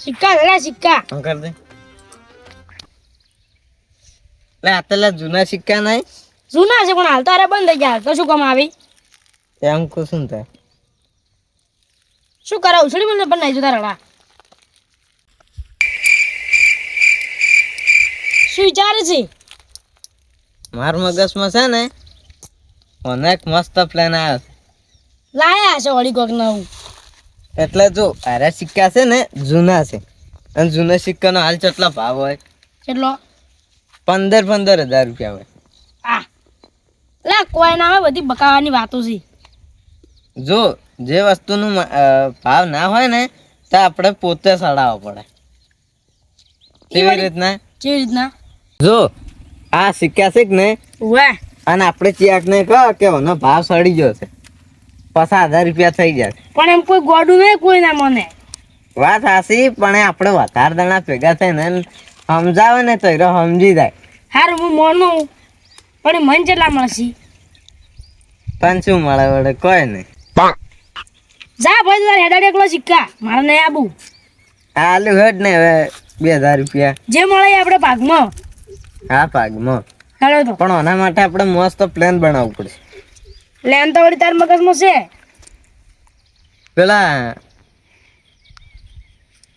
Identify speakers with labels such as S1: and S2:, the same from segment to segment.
S1: સિક્કા લે સિક્કા
S2: હું કર દે લે આતલા જૂના સિક્કા નહીં
S1: જૂના છે પણ હાલ તો અરે બંધ થઈ ગયા તો શું કામ આવી
S2: એમ કો શું થાય
S1: શું કરાવ ઉછળી મને પણ નહીં જોતા રડા શું વિચારે છે
S2: માર મગજમાં છે ને અનેક મસ્ત પ્લાન આવ્યો છે
S1: લાયા છે વળી કોક નવું
S2: એટલે જો આરા સિક્કા છે ને જૂના છે અને જૂના સિક્કાનો હાલ કેટલો ભાવ હોય
S1: કેટલો
S2: 15,000 રૂપિયા હોય
S1: આ લે કોઈ ના આવે બધી બકાવાની વાતો છે
S2: જો જે વસ્તુનું ભાવ ના હોય ને તો આપણે પોતે સડાવવો પડે કેવી રીતના જો આ સિક્કા છે કે ને
S1: વાહ
S2: અને આપણે ચેક ને કહો કે એનો ભાવ સડી ગયો છે પાછા 1000 રૂપિયા થઈ જાય
S1: પણ એમ કોઈ ગોડું નહીં કોઈ ના મને
S2: વાત હાસી પણ આપણે વધારે દણા ભેગા થઈને સમજાવે ને તો એ સમજી જાય
S1: હારું હું મોનું પણ એ મન કેટલા મળશે
S2: પણ શું મળે વડે કોઈ નહીં
S1: જા ભાઈ તારે હેડા એકલો સિક્કા મારે નહીં આબુ
S2: આલુ હેડ ને હવે 2000 રૂપિયા
S1: જે મળે એ આપણે ભાગમાં
S2: હા ભાગમાં
S1: ચાલો તો
S2: પણ આના માટે આપણે મસ્ત પ્લાન બનાવવું પડશે
S1: લેન તો વળી તાર મગજમાં છે
S2: પેલા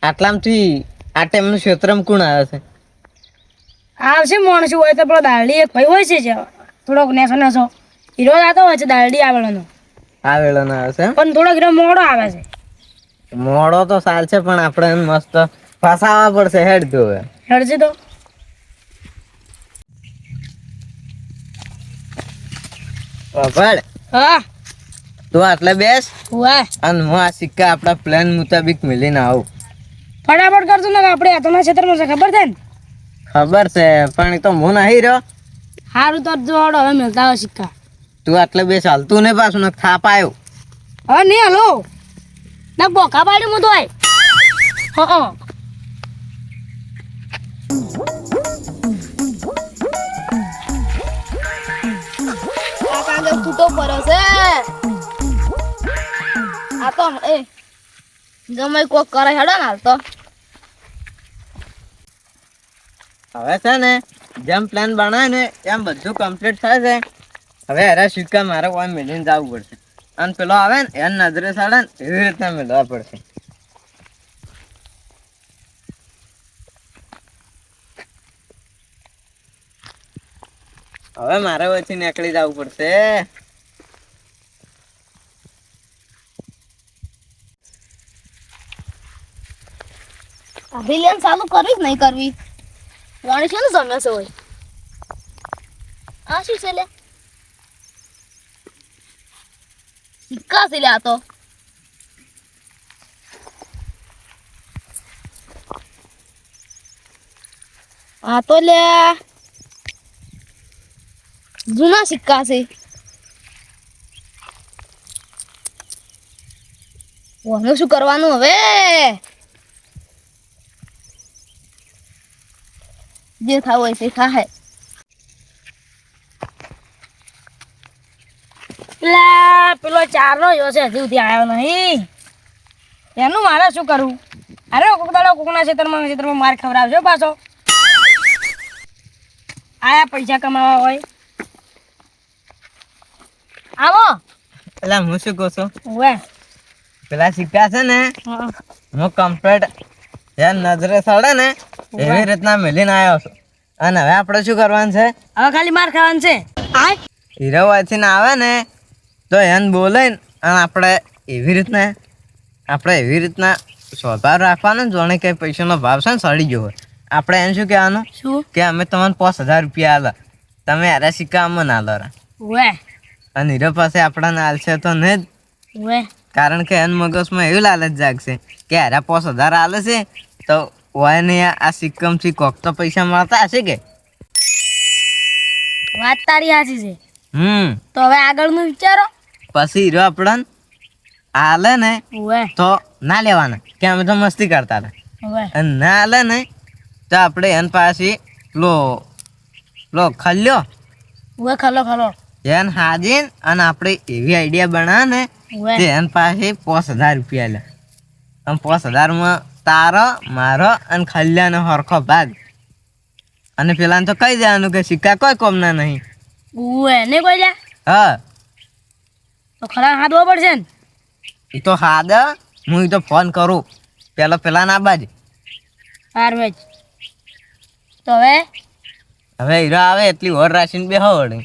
S2: આટલામથી આ ટાઈમનું ક્ષેત્રમાં કોણ આવે છે
S1: આવશે માણસ હોય તો પેલો દાલડી એક ભાઈ હોય છે જે થોડોક નેસો નેસો હીરો આવતો હોય છે દાલડી આવેલો
S2: આ વેળાનો આવે છે
S1: પણ થોડોક હીરો મોડો આવે છે
S2: મોડો તો સાલ છે પણ આપણે એને મસ્ત ફસાવવા પડશે હેડ તો હવે
S1: હેડજે તો
S2: ભળ
S1: હા
S2: તું આટલે બેસ
S1: વાહ
S2: અને હું આ સિક્કા આપણા પ્લાન મુતાબિક મિલીને આવું
S1: ફટાફટ કરજો ને આપણે આતોના ક્ષેત્રમાં છે ખબર છે ને
S2: ખબર છે પણ એ તો હું નહીં રહ્યો
S1: સારું તો જોડો હવે મળતા હોય સિક્કા
S2: તું આટલે બેસ હાલતું ને પાછું ને થાપ આવ્યો
S1: હવે નહીં હલો ના બોકા પાડ્યું હું તો હા
S3: ફૂટો પડ્યો છે આ તો એ ગમે કોક કરે હેડો ને હાલ તો
S2: હવે છે ને જેમ પ્લાન બનાવે ને એમ બધું કમ્પ્લીટ થાય છે હવે હરા સિક્કા મારે કોઈ મિલીને જવું પડશે અને પેલો આવે ને એને નજરે સાડે ને એવી રીતના મેળવા પડશે હવે મારે વચ્ચે નીકળી જવું પડશે
S3: અભિલેન ચાલુ કરવી જ નહીં કરવી વાણી છે ને જમે છે હોય આ શું છે લે સિક્કા છે લે આ તો લે જૂના સિક્કા છે ઓનું શું કરવાનું હવે જે થાવ હોય છે થાય
S1: પેલો ચારનો યો છે હજી સુધી આવ્યો નહીં એનું મારે શું કરવું અરે કોક દાડો કોકના ક્ષેત્રમાં માર ખવડાવજો પાછો આયા પૈસા કમાવા હોય આવો
S2: એટલે હું શું કહું છું
S1: વાહ
S2: પેલા સિક્કા છે ને
S1: હા
S2: હું કમ્પ્લીટ જ્યાં નજરે સડે ને એવી રીતના મિલીને આવ્યો છું અને હવે આપણે શું કરવાનું છે
S1: હવે ખાલી માર ખાવાનું છે આ
S2: હીરો વાંચીને આવે ને તો એને બોલાય અને આપણે એવી રીતના સ્વભાવ રાખવાનો જોણે કે પૈસાનો ભાવ છે ને સડી ગયો હોય આપણે એને શું કહેવાનું
S1: શું
S2: કે અમે તમને 5,000 રૂપિયા આલે તમે હારા સિક્કા અમને આલો
S1: વાહ
S2: અને હીરો પાસે આપણાને આલશે તો નહીં જ
S1: વાહ
S2: કારણ કે એને મગજમાં એવી લાલચ જાગશે કે હારા 5,000 આલે છે તો વાયને આ સિક્કમથી કોક તો પૈસા મળતા હશે કે
S1: વાત તારી સાચી છે તો હવે આગળનું વિચારો
S2: પછી હીરો આપણને આલે ને
S1: વાહ
S2: તો ના લેવાના કે અમે તો મસ્તી કરતા હતા
S1: વાહ
S2: અને ના આલે ને તો આપણે એન પાસે લો ખલ્યો
S1: વાહ ખલો ખલો
S2: એને હાજીન અને આપણે એવી આઈડિયા બનાવે ને
S1: વાહ
S2: તે એન પાસે 5,000 રૂપિયા લે આમ 5,000 તારો મારો અને ખલ્યાનો હરખો ભાગ. અને પેલાને તો કહી દેવાનું કે સિક્કા કોઈ કોમના નહીં.
S1: ઉવે ને કોઈ લ્યા
S2: હા
S1: તો ખરા હાથવો પડશે ને.
S2: એ તો હાદ હું ઈ તો ફોન કરું પેલા ના બાજ.
S1: હારું જ તો
S2: હવે હીરો આવે એટલી ઓર રાખીને બેહો વળી.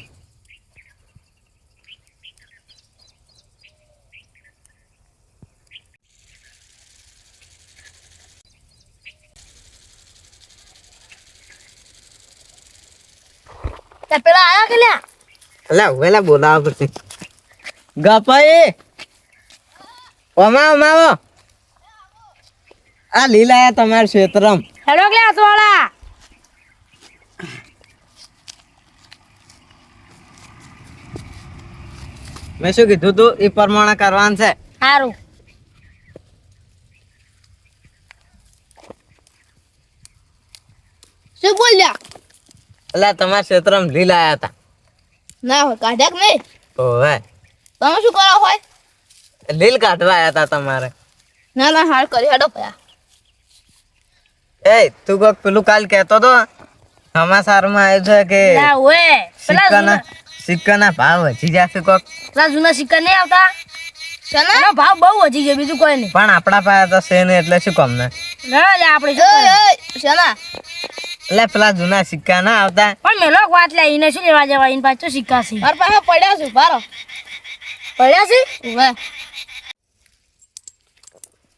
S1: તે પેલા આયા કે લ્યા
S2: અલા વેલા બોલાવા પડશે. ગપાઈ ઓમાવો આ લીલા તમારા ક્ષેત્રમ.
S1: હેલો ક્લાસ વાળા
S2: મેં શું કીધું તું એ પ્રમાણે કરવાનું છે.
S1: હારું
S3: શું બોલ્યા?
S2: એટલે તમારા ક્ષેત્રમ લીલા આયા હતા.
S3: ના હોય કાઢ્યા કે નહીં?
S2: ઓવે
S3: તમે શું કરો હોય?
S2: લીલ કાઢવા આયા હતા તમારે.
S3: ના ના હાર કરી હેડો ભયા.
S2: એ તું કોક પેલું કાલ કહેતો તો સમાચારમાં આવ્યું છે કે
S1: ના ઓએ પેલા
S2: સિક્કાના ભાવ વધી જશે કોક.
S1: પેલા જૂના સિક્કા નહીં આવતા
S3: શેના?
S1: એનો ભાવ બહુ વધી ગયો બીજું કોઈ નહીં.
S2: પણ આપણા પાસે તો છે ને એટલે શું કામ ને.
S1: ના લે આપણે શું
S3: ઓય
S1: કરવાનું?
S3: ઓય શેના?
S2: એટલે પેલા જૂના સિક્કા ના આવતા.
S1: પણ મેલો વાત લે એને શું લેવા જવા એને પાછો સિક્કા છે
S3: મારા પાસે પડ્યા છે બારો.
S1: પડ્યા છે
S3: ઉવે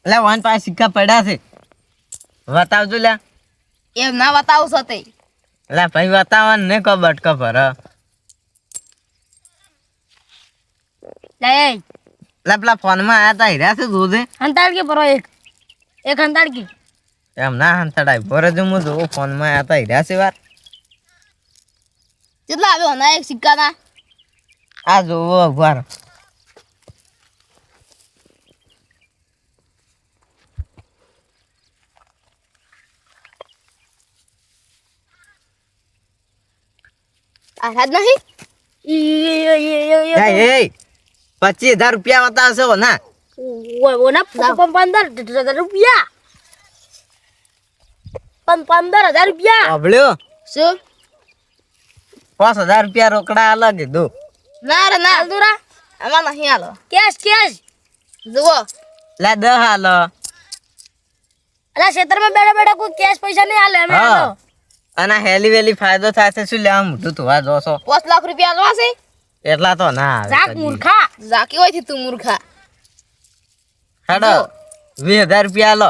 S2: એટલે વન પાસે સિક્કા પડ્યા છે બતાવજો લ્યા.
S3: એમ ના બતાવું છો તે.
S2: એટલે ભાઈ બતાવવાનું ને કો બટકો ભર.
S1: લે
S2: એટલે પેલા ફોનમાં આયા તા હીરા છે દૂધે
S1: હંતાડકી પરો એક હંતાડકી
S2: એમ ના હંતડાય ભરે જો હું જોઉં ફોનમાં આયા તા હીરા છે વાર.
S3: કેટલા આવ્યો ના એક સિક્કાના?
S2: આ જોવો અખબાર.
S3: આઠ નહીં?
S2: એ 25,000 રૂપિયા બતાવશે હો ના.
S1: ઓના 15,000 રૂપિયા 15,000 રૂપિયા
S2: અભળ્યો
S3: શું?
S2: 5,000 રૂપિયા રોકડા અલગ કીધું.
S3: ના રે ના
S1: હાલદુરા
S3: આમાં નહીં હાલો.
S1: કેશ
S3: જુઓ
S2: લે 10 હાલો.
S1: અલા ક્ષેત્રમાં બેઠા બેઠા કોઈ કેશ પૈસા નહીં હાલે અમે
S2: હા.
S1: તો.
S2: અને હેલી વેલી ફાયદો થાય છે શું લેવા મોટું ધોવા જોશો
S3: 5 લાખ રૂપિયા આલવા છે?
S2: એટલા તો ના આવે
S1: જાક
S2: કદી.
S1: મૂર્ખા
S3: ઝાકી હોય થી તું મૂર્ખા.
S2: હેડો 20,000 રૂપિયા હાલો.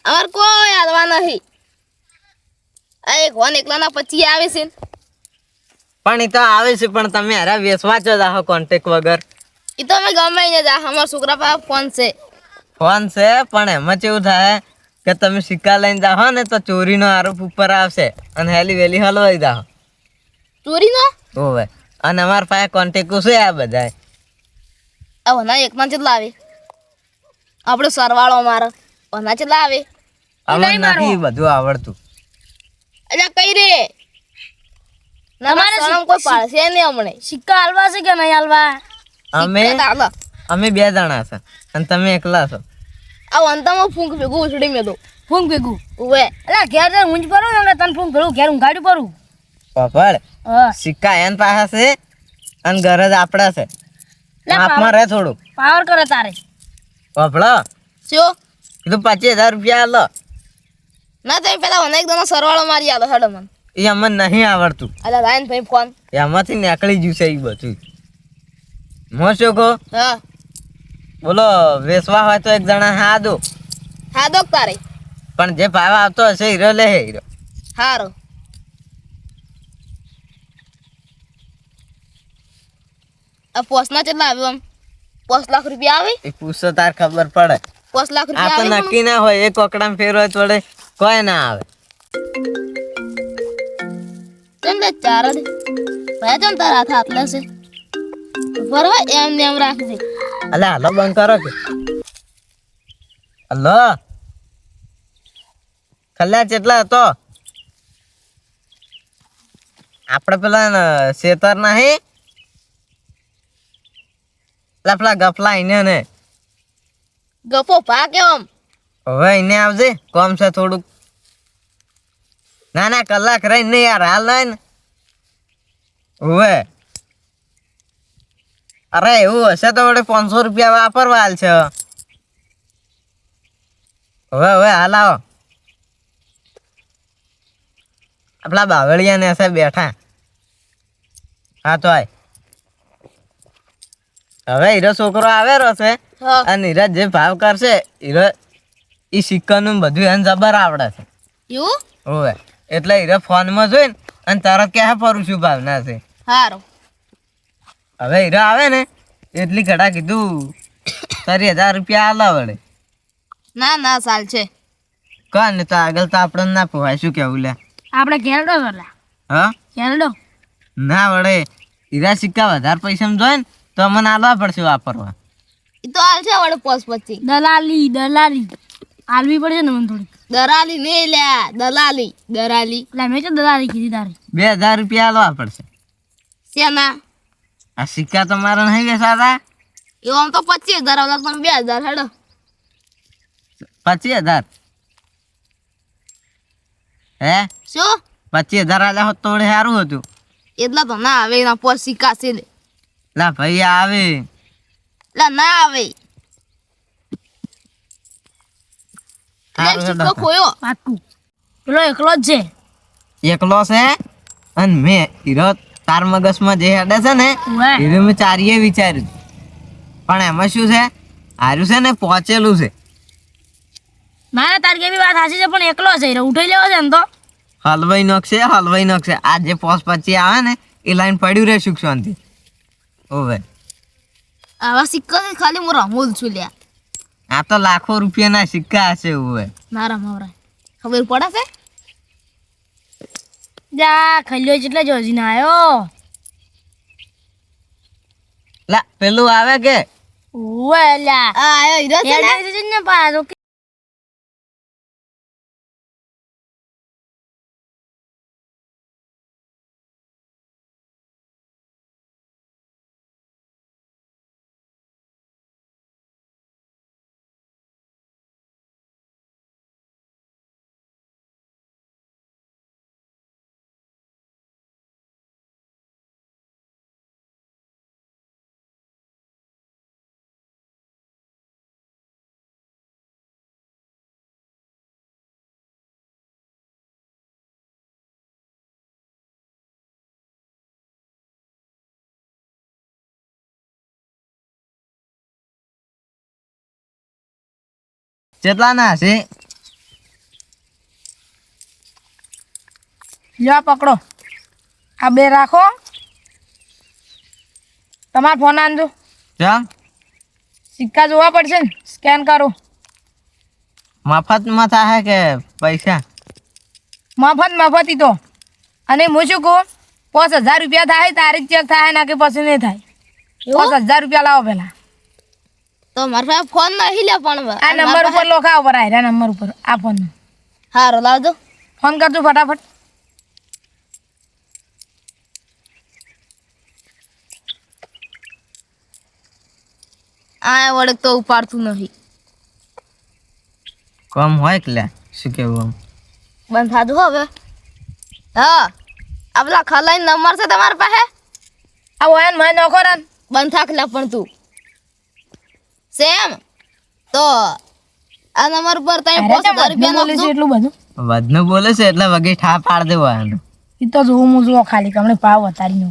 S3: અમાર કોઈ હાલવા નહીં. આ એક વન એકલાના 25 આવે છે ને.
S2: પણ એ તો આવે છે પણ તમે હારા વેચવા જ જાહો કોન્ટેક્ટ વગર.
S3: એ તો અમે ગમે ને જા અમારા છોકરા પાસે ફોન છે.
S2: ફોન છે પણ એમાં કેવું થાય કે તમે સિક્કા લઈને જાહો ને તો ચોરીનો આરોપ ઉપર આવશે અને હેલી વેલી હલવાઈ જાહો.
S3: ચોરીનો?
S2: ઓવે અને અમારા પાસે કોન્ટેક્ટ છે આ બધા.
S3: આ વના એકના કેટલા આવે? આપણે સરવાળો મારો વના કેટલા આવે?
S2: અમને
S1: નહીં મારો.
S2: નથી બધું આવડતું.
S3: અલ્યા કઈ રે
S1: તમારે
S3: તમારે શરમ કોઈ પાડશે નહીં હમણે.
S1: સિક્કા હાલવા છે કે નહીં હાલવા
S2: અમે
S3: સિક્કા તો હાલો.
S2: અમે 2 જણા છે અને તમે એકલા છો.
S3: આ વંતામાં ફૂંક ભેગું ઉછળી મેં તો.
S1: ફૂંક ભેગું
S3: ઉવે
S1: અલા ઘેર જઈને ઊંઝ પરું ને તને ફૂંક ભેગું ઘેર ઊંઘાડી પરું
S2: પપડ
S1: હા
S2: સિક્કા એન પાસે છે અને ગરજ આપડા છે.
S1: લે
S2: આપમાં રહે થોડું
S1: પાવર કરે તારે
S2: પપડો
S3: શું?
S2: કીધું 25,000 રૂપિયા હાલો.
S3: ના તમે પેલા વના એકદમ સરવાળો મારી આલો હેડો મને.
S2: એ અમને નહીં આવડતું.
S3: અલ્યા લાઈન ભાઈ ફોન.
S2: એમાંથી નીકળી ગયું છે એ બધું. હું શું કહું
S3: હા
S2: બોલો વેચવા હોય તો એક જણા હા દો
S3: હા દોક તારે.
S2: પણ જે ભાવ આવતો હશે હીરો લે હીરો.
S3: હારો આ પોસના કેટલા આવ્યો આમ? 5 લાખ રૂપિયા આવે?
S2: એ પૂછો તાર ખબર પડે.
S3: 5 લાખ
S2: આ તો
S3: રૂપિયા આવે?
S2: નક્કી ના હોય એક ઓકડામાં ફેર હોય થોડે કોઈ ના આવે.
S3: કેમ લે ચાર જ ભાઈ કેમ તારા હાથ આટલા છે? બરાબર એમ ને એમ રાખજે.
S2: અલે હાલો બંધ કરો કે હલો ખલ્યા કેટલા હતો આપણે પેલા શેતર નહીં પેલા ગફલા એને ને
S3: ગપો ભા કેમ?
S2: હવે એને આવજે કોમ છે થોડુંક. ના ના કલાક રહી ને યાર હાલ ના ને. હવે અરે એવું હશે તો વડે 500 રૂપિયા વાપરવા હાલ છે. હવે હાલ આવો. આપલા બાવળિયા ને હશે બેઠા. હા તો આય. હવે હીરો છોકરો આવેલો છે
S3: હા.
S2: અને હીરા જે ભાવ કરશે હીરો ઈ સિક્કાનું બધું એને જબર આવડે છે.
S3: એવું
S2: હોવે એટલે હીરો ફોનમાં જોઈને અને તરત ક્યાં ફરું છું ભાવના છે.
S3: સારું.
S2: હવે હીરો આવે ને એટલી ઘડા કીધું 30,000 રૂપિયા આલા વડે.
S3: ના ના ચાલ છે.
S2: કાં ને તો આગળ તો આપણને ના પોવાય. શું કેવું લે?
S1: આપણે કેનેડો કરલા
S2: હા
S1: કેનેડો
S2: ના વડે હીરા સિક્કા વધારે પૈસામાં જોઈએ ને તો મને આલવા પડશે વાપરવા.
S3: એ તો હાલ છે વડે પોસ પછી.
S1: દલાલી આલવી પડશે ને મને થોડી.
S3: દરાલી નહીં લ્યા, દલાલી.
S1: એટલે મેં તો દલાલી કીધી તારી.
S2: 2,000 રૂપિયા આલવા પડશે.
S3: શેના?
S2: આ સિક્કા તમારા નહીં વેચાતા?
S3: એવું આમ તો 25,000 આવતા પણ 2,000 હેડો.
S2: 25,000 હે?
S3: શું?
S2: 25,000 આલ્યા હોત તો વળી સારું હતું.
S3: એટલા તો ના આવે, એના પોસ સિક્કા છે લે.
S2: લા ભાઈ આવે.
S3: એટલે ના આવે.
S2: સારું
S3: એટલે
S2: હેડો
S3: સિક્કો ખોયો.
S1: પાક્કું પેલો એકલો જ છે.
S2: એકલો છે અને મેં હીરો તાર મગજમાં જે હેડે છે ને
S1: વાહ.
S2: હીરો મેં ચારીએ વિચાર્યું પણ એમાં શું છે હાર્યું છે ને પહોંચેલું છે.
S1: મારે તારી કેવી વાત સાચી છે પણ એકલો છે હીરો ઉઠાઈ લેવો છે ને તો
S2: હલવાઈ નોખશે આ જે પોસ પછી આવે ને એ લાઈન પડ્યું રહે સુખ શાંતિ. ઓવે
S3: આવા સિક્કા થી ખાલી હું રમું જ છું લ્યા.
S2: આ તો લાખો રૂપિયાના સિક્કા હશે. ઓવે
S3: મારા માવરા ખબર પડે છે?
S1: જા ખલ્યો જેટલા જોજી ના આવ્યો.
S2: લા પેલું આવે કે
S1: ઓવે લ્યા
S3: આ આયો હીરો છે ને?
S1: હેડે છે ને પાછો.
S2: કેટલા ના હશે?
S1: લ્યો પકડો આ બે રાખો. તમારો ફોન આનજો.
S2: ચાલ
S1: સિક્કા જોવા પડશે ને સ્કેન કરો.
S2: મફતમાં થાય કે પૈસા?
S1: મફત ઈ તો. અને હું શું કહું 5,000 રૂપિયા થાય તારીખ ચેક થાય ના કે પછી નહીં થાય. 5,000 રૂપિયા લાવો પેલા.
S3: તો મારા પાસે ફોન નહીં લે પણ
S1: આ નંબર ઉપર લખાવો પર આ નંબર ઉપર આ ફોન
S3: હારો લાવજો.
S1: ફોન કરજો ફટાફટ.
S3: આ વડે તો ઉપાડતું નહીં.
S2: કમ હોય કે લે શું કેવું આમ?
S3: બંધ થાતું હવે. હા આ પેલા ખલાઈ નંબર છે તમારા પાસે?
S1: આ વાયન મને નોખો રાન.
S3: બંધ થાક લે પણ તું સેમ તો આ નંબર પર તમે 5,000 રૂપિયા
S1: બોલે છે
S3: નાખજો.
S1: એટલું બધું
S2: વધનું બોલે છે એટલે વગી ઠા પાડ દેવાનું.
S1: ઈ તો જોઉં હું જોવો ખાલી કમણે ભાવ વધારી નો.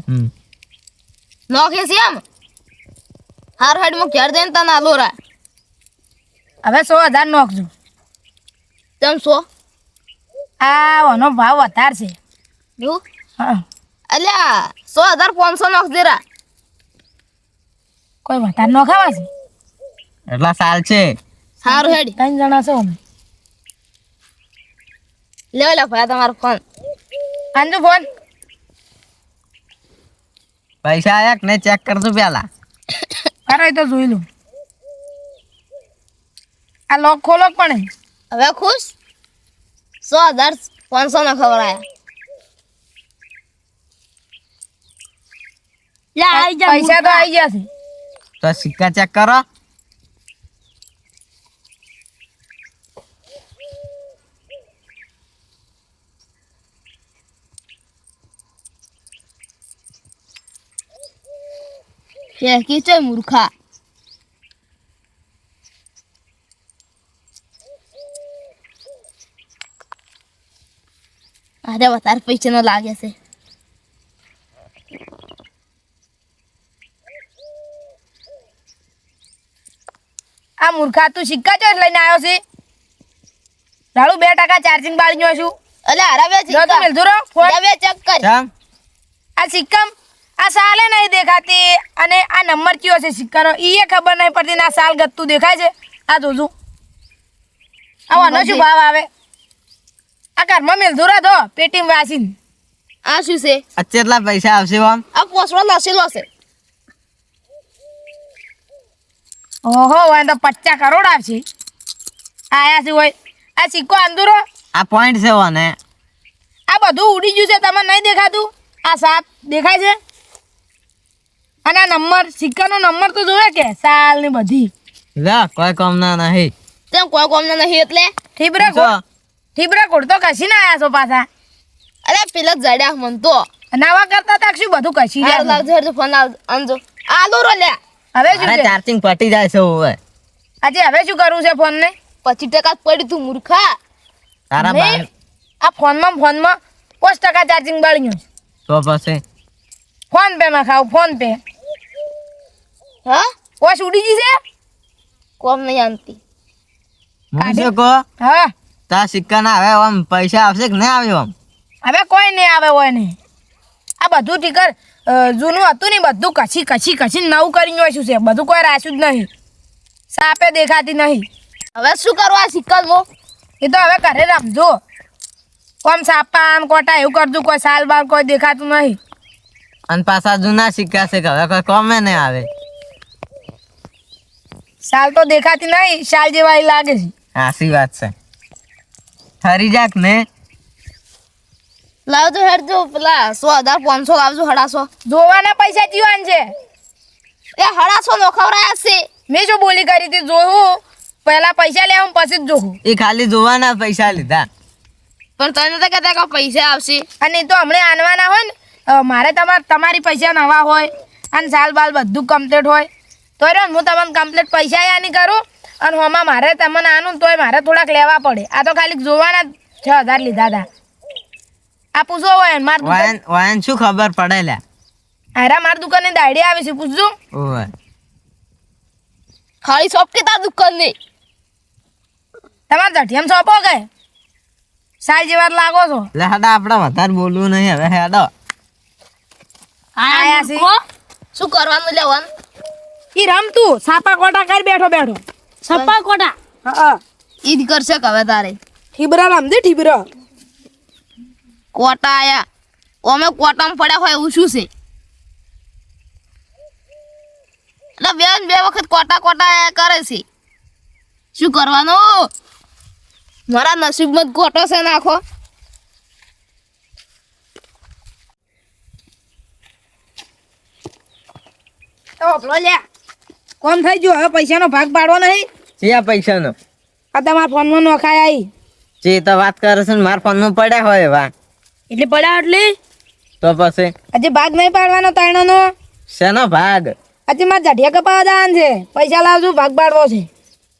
S3: નોખે સેમ હાર હેડ માં ઘેર દઈને તને આલો રા.
S1: હવે 100,000 નોખજો.
S3: તેમ સો
S1: આ ઓનો ભાવ વધાર છે.
S3: એવું
S1: હા
S3: અલ્યા 100,500 નોખ દેરા.
S1: કોઈ વધાર નોખાવા છે?
S2: એટલા સાલ છે.
S3: હારું હેડ
S1: 3 જણા છો અમે.
S3: લેવા લે ભાઈ તમારો ફોન.
S1: આનજો ફોન.
S2: પૈસા આયા કે નહીં ચેક કરજો પેલા.
S1: કરો એ તો જોઈ લઉં. આ લોક ખોલો પણ
S3: હવે ખુશ 100,500 ના ખબર આયા.
S1: યા આઈ જા પૈસા તો આઈ ગયા છે.
S2: તો સિક્કા ચેક કરો.
S3: ફેંકી છે મૂર્ખા. અરે વધારે પૈસા નો લાગે છે.
S1: આ મૂર્ખા તું સિક્કા ચો લઈને આવ્યો છે રાડુ 2% ચાર્જિંગ બાળી ગયો છું
S3: અલે હરાવે
S1: જો તું મિલતું રહો ફોન
S3: હવે ચેક કર.
S2: ચમ
S1: આ સિક્કમ આ સાલે નહીં દેખાતી અને આ નંબર કયો છે સિક્કાનો ઈ ખબર નહીં પડતી ને આ સાલ ગત્તું દેખાય છે આ જોજો આવાનો શું ભાવ આવે આ ઘરમાં મિલતું રહો તો પેટીમ વાસીન
S3: આ શું છે?
S2: આ કેટલા પૈસા આવશે આમ
S3: આ પોસડો લસેલો છે.
S1: ઓહો હોય તો 50 કરોડ આવશે આયા છે હોય આ સિક્કો અંદરો
S2: આ પોઈન્ટ છે ઓને
S1: આ બધું ઉડી ગયું છે તમને નહીં દેખાતું આ સાપ દેખાય છે અને આ નંબર સિક્કાનો નંબર તો જોવે કે સાલ ની બધી
S2: લે કોઈ કામ ના નહીં
S3: તેમ કોઈ કોમને નહીં એટલે
S1: ઠીબરા કોડ તો કશી ના આયા છો પાછા
S3: અરે પેલા જડ્યા મન તો
S1: નવા કરતા તા શું બધું કશી
S3: હાર
S1: જાય
S3: લાવજો હેરજો ફોન આલજો આલો રો લે.
S1: હવે શું
S2: અરે
S1: છે
S2: ચાર્જિંગ પટી જાય છે હવે
S1: આજે હવે શું કરવું છે ફોન ને
S3: 25% પડી તું મૂર્ખા.
S2: તારા
S1: નહીં, આ ફોનમાં 5% ચાર્જિંગ બાળ્યું છે.
S2: તો પછી
S1: ફોન પે માં ખાવ ફોન પે
S3: હા
S1: વોશ ઉડી ગઈ છે
S3: કોમ નહીં આનતી.
S2: હું શું કહો
S1: હા
S2: તા સિક્કા ના હવે આમ પૈસા આવશે કે ના આવ્યો આમ
S1: હવે કોઈ નહીં આવે હોય ને આ બધું ઠીકર જૂનું હતું ને બધું કછી નવું કરી જોઈશું છે બધું કોઈ રાખ્યું જ નહીં સાપે દેખાતી નહીં
S3: હવે શું કરવા સિક્કામાં?
S1: એ તો હવે ઘરે રમજો કોમ સાપા આમ કોટા એવું કરતું કોઈ સાલ બાલ કોઈ દેખાતું નહીં
S2: અને પાછા જૂના સિક્કા છે કે હવે કોઈ કોમે નહીં આવે
S1: સાલ તો દેખાતી નહીં સાલ જેવા ઈ લાગે છે
S2: હાસી વાત છે હરી જાક ને
S3: લાવજો હેરજો પેલા 100,500 લાવજો 150.
S1: જોવાના પૈસા જીવાન છે
S3: એ 150 નો ખવરાયા છે.
S1: મેં શું બોલી કરી હતી જોવું પહેલા પૈસા લેવું પછી જ જોવું
S2: એ ખાલી જોવાના પૈસા લીધા
S3: પણ તને તો કહેતા કે પૈસા આવશે.
S1: અને એ તો હમણાં આનવાના હોય ને મારે તમારી પૈસા નવા હોય અને સાલ બાલ બધું કમ્પ્લીટ હોય તો હું તમને કમ્પ્લીટ પૈસા યા નહીં કરું અને હોમાં મારે તમને આનું તોય મારે થોડાક લેવા પડે આ તો ખાલી જોવાના 6,000 લીધા હતા આ પૂછો હોય ને મારી દુકાન
S2: વાયન શું ખબર પડે લ્યા
S1: અરે મારી દુકાને દાડી આવી છે પૂછજો
S2: ઓય
S3: ખાલી શોપ કે તાર દુકાન ની
S1: તમારે જઠિયામ સોંપો કે સાલ જેવા જ લાગો છો
S2: લે હાડા આપણે વધારે બોલવું નહીં હવે હેડો
S1: આયા છે
S3: શું કરવાનું લેવાનું?
S1: ઈ રમતું સાપા કોટા કરી બેઠો
S3: સપ્પા કોટા
S1: હા
S3: ઈદ કરશે કે હવે તારે
S1: ઠીબરા રમજે ઠીબરા
S3: કોટા આયા ઓમે કોટામાં પડ્યા હોય એવું શું છે? એટલે બેન 2 વખત કોટા આયા કરે છે. શું કરવાનું? મારા નસીબમાં જ કોટો છે નાખો.
S1: તો પેલો લ્યા કોમ થઈ ગયો હવે પૈસાનો ભાગ પાડવો નહીં
S2: ચિયા પૈસાનો
S1: આ તમારા ફોનમાં નોખાય આવી
S2: ચી તો વાત કરે છે ને મારા ફોનમાં પડ્યા હોય વા
S1: એટલે પડ્યા એટલે
S2: તો પછી
S1: આજે ભાગ નહીં પાડવાનો તાયણાનો
S2: શેનો ભાગ
S1: આજે મારે જઢિયા કપાવા જવાનું છે પૈસા લાવજો ભાગ પાડવો છે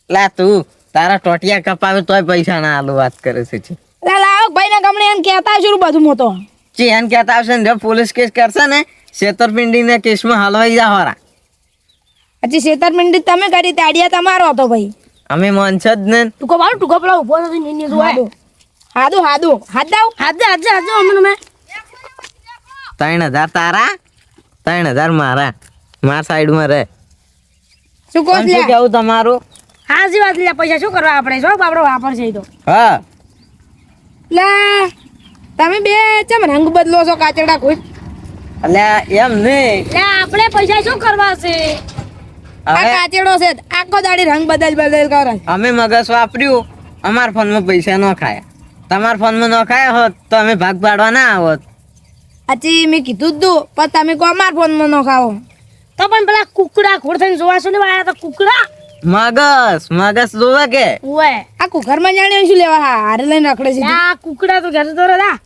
S2: લા તું તારા ટોટિયા કપાવે તોય પૈસા ના આલુ વાત કરે છે ચી
S1: લાવો ભાઈ ના ગમણે એમ કહેતા છું બધું મોતો
S2: ચી એમ કહેતા આવશે ને જો પોલીસ કેસ કરશે ને છેતરપિંડીના કેસમાં હલવાઈ જા હોરા
S1: હજી છેતરપિંડી તમે કરી તાડિયા તમારો હતો ભાઈ
S2: અમે મોનછ જ ને
S1: ટૂંકો પેલા ઉભો થતો નીની જોવા હાદો હાથ દાવ હાથ અમને મેં
S2: 3,000 તારા 3,000 મારા માર સાઈડમાં રહે
S1: શું કહો
S2: પણ શું કેવું તમારું
S1: હાજી વાત લે પૈસા શું કરવા આપણે જો આપણો વાપર છે તો
S2: હા
S1: લે તમે બે ચમ રંગ બદલો છો કાચડા કોઈ
S2: અલ્યા એમ નહીં
S1: લે આપણે પૈસા શું કરવા છે આ
S2: હવે
S1: કાચડો છે આખો દાડી રંગ બદલ કરે
S2: અમે મગજ વાપર્યું અમારા ફોનમાં પૈસા ન ખાયા તમારા ફોનમાં ન ખાયા હોત તો અમે ભાગ પાડવા ના આવત
S1: અચી મેં કીધું જ તું પણ તમે કો અમાર ફોનમાં ન ખાઓ તો પણ પેલા કુકડા ઘોડ થઈને જોવા છો ને આયા તો કુકડા
S2: મગજ જોવે કે
S1: ઓય આ કુકરમાં જાણે શું લેવા હારે લઈને રખડે છે આ કુકડા તો ઘરે તો રા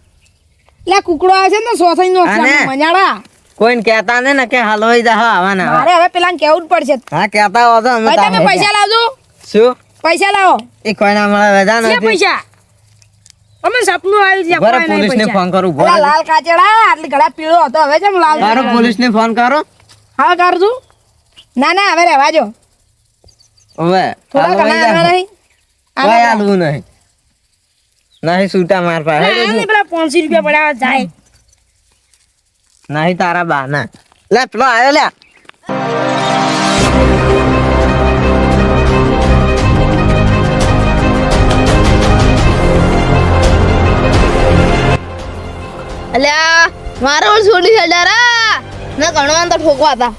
S1: લે કુકડો આવે છે ને સો થઈને
S2: અને?
S1: મજાડા
S2: કોઈને કહેતા ને ને કે હલવાઈ જા આવવાના
S1: મારે હવે પેલા કેવું જ પડશે
S2: હા કહેતા હો તો અમે
S1: ભાઈ તમે
S2: તારે
S1: પૈસા લાવજો
S2: શું
S1: પૈસા લાવો
S2: એ કોઈના મળે વેજા
S1: છે
S2: નથી
S1: પૈસા અમે સપનું આવ્યું છે
S2: બરાબર
S1: કોઈ નહીં
S2: પોલીસને
S1: પૈસા.
S2: ફોન કરું
S1: પેલા લાલ કાચેડા આટલી ઘડા પીળો હતો હવે જેમ લાલ
S2: મારો પોલીસને ફોન કરો
S1: હા કરશું ના ના હવે રહેવા જો
S2: હવે
S1: થોડા ઘણા આલવા નહીં
S2: કોઈ આલવું નહીં નહીં છૂટા માર પાસે
S1: આને પેલા 500 રૂપિયા પડ્યા જાય
S2: નહીં તારા બાના લે પેલો આવ્યો લે
S3: અલ્યા મારો છોડી છે ડરા ના ગણવાન તો ઠોકવા હતા